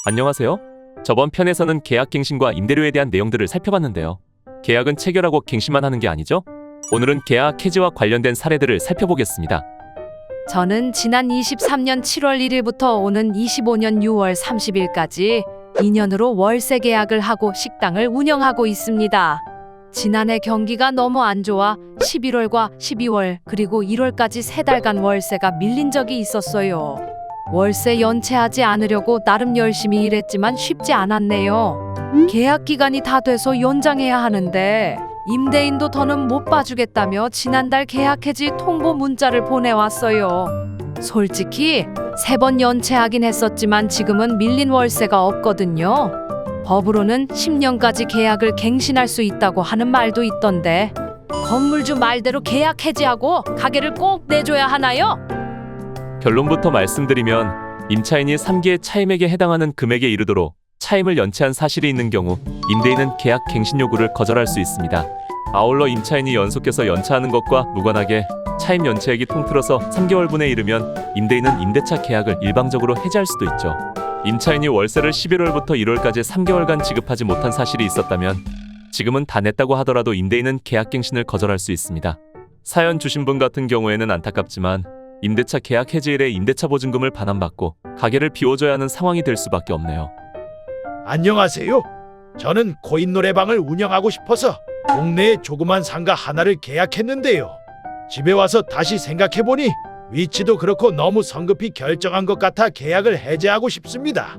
안녕하세요. 저번 편에서는 계약갱신과 임대료에 대한 내용들을 살펴봤는데요. 계약은 체결하고 갱신만 하는 게 아니죠? 오늘은 계약 해지와 관련된 사례들을 살펴보겠습니다. 저는 지난 23년 7월 1일부터 오는 25년 6월 30일까지 2년으로 월세 계약을 하고 식당을 운영하고 있습니다. 지난해 경기가 너무 안 좋아 11월과 12월 그리고 1월까지 3달간 월세가 밀린 적이 있었어요. 월세 연체하지 않으려고 나름 열심히 일했지만 쉽지 않았네요. 계약 기간이 다 돼서 연장해야 하는데 임대인도 더는 못 봐주겠다며 지난달 계약 해지 통보 문자를 보내왔어요. 솔직히 3번 연체하긴 했었지만 지금은 밀린 월세가 없거든요. 법으로는 10년까지 계약을 갱신할 수 있다고 하는 말도 있던데 건물주 말대로 계약 해지하고 가게를 꼭 내줘야 하나요? 결론부터 말씀드리면 임차인이 3개의 차임액에 해당하는 금액에 이르도록 차임을 연체한 사실이 있는 경우 임대인은 계약 갱신 요구를 거절할 수 있습니다. 아울러 임차인이 연속해서 연차하는 것과 무관하게 차임 연체액이 통틀어서 3개월분에 이르면 임대인은 임대차 계약을 일방적으로 해지할 수도 있죠. 임차인이 월세를 11월부터 1월까지 3개월간 지급하지 못한 사실이 있었다면 지금은 다 냈다고 하더라도 임대인은 계약 갱신을 거절할 수 있습니다. 사연 주신 분 같은 경우에는 안타깝지만 임대차 계약 해지일에 임대차 보증금을 반환받고 가게를 비워줘야 하는 상황이 될 수밖에 없네요. 안녕하세요. 저는 코인 노래방을 운영하고 싶어서 동네에 조그만 상가 하나를 계약했는데요. 집에 와서 다시 생각해보니 위치도 그렇고 너무 성급히 결정한 것 같아 계약을 해제하고 싶습니다.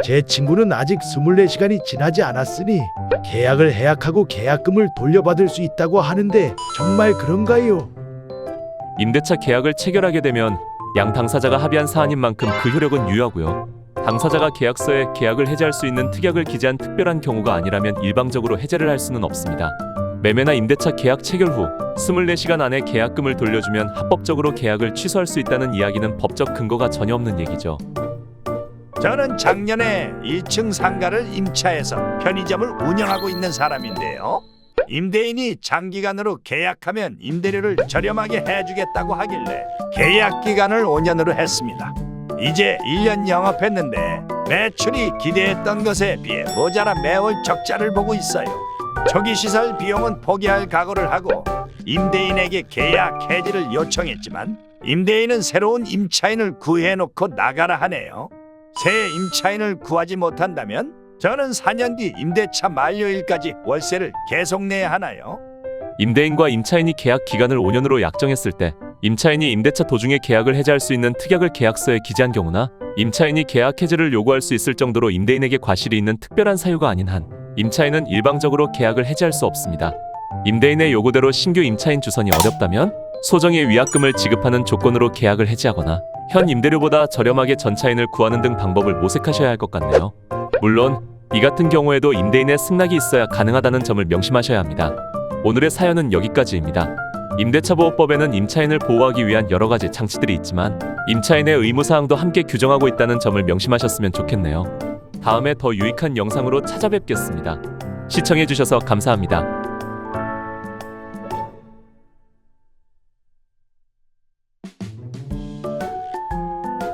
제 친구는 아직 24시간이 지나지 않았으니 계약을 해약하고 계약금을 돌려받을 수 있다고 하는데 정말 그런가요? 임대차 계약을 체결하게 되면 양 당사자가 합의한 사안인 만큼 그 효력은 유효하고요. 당사자가 계약서에 계약을 해지할 수 있는 특약을 기재한 특별한 경우가 아니라면 일방적으로 해제를 할 수는 없습니다. 매매나 임대차 계약 체결 후 24시간 안에 계약금을 돌려주면 합법적으로 계약을 취소할 수 있다는 이야기는 법적 근거가 전혀 없는 얘기죠. 저는 작년에 1층 상가를 임차해서 편의점을 운영하고 있는 사람인데요. 임대인이 장기간으로 계약하면 임대료를 저렴하게 해주겠다고 하길래 계약 기간을 5년으로 했습니다. 이제 1년 영업했는데 매출이 기대했던 것에 비해 모자라 매월 적자를 보고 있어요. 초기 시설 비용은 포기할 각오를 하고 임대인에게 계약 해지를 요청했지만 임대인은 새로운 임차인을 구해놓고 나가라 하네요. 새 임차인을 구하지 못한다면 저는 4년 뒤 임대차 만료일까지 월세를 계속 내야 하나요? 임대인과 임차인이 계약 기간을 5년으로 약정했을 때 임차인이 임대차 도중에 계약을 해지할 수 있는 특약을 계약서에 기재한 경우나 임차인이 계약 해지를 요구할 수 있을 정도로 임대인에게 과실이 있는 특별한 사유가 아닌 한 임차인은 일방적으로 계약을 해지할 수 없습니다. 임대인의 요구대로 신규 임차인 주선이 어렵다면 소정의 위약금을 지급하는 조건으로 계약을 해지하거나 현 임대료보다 저렴하게 전차인을 구하는 등 방법을 모색하셔야 할 것 같네요. 물론 이 같은 경우에도 임대인의 승낙이 있어야 가능하다는 점을 명심하셔야 합니다. 오늘의 사연은 여기까지입니다. 임대차보호법에는 임차인을 보호하기 위한 여러 가지 장치들이 있지만 임차인의 의무사항도 함께 규정하고 있다는 점을 명심하셨으면 좋겠네요. 다음에 더 유익한 영상으로 찾아뵙겠습니다. 시청해주셔서 감사합니다.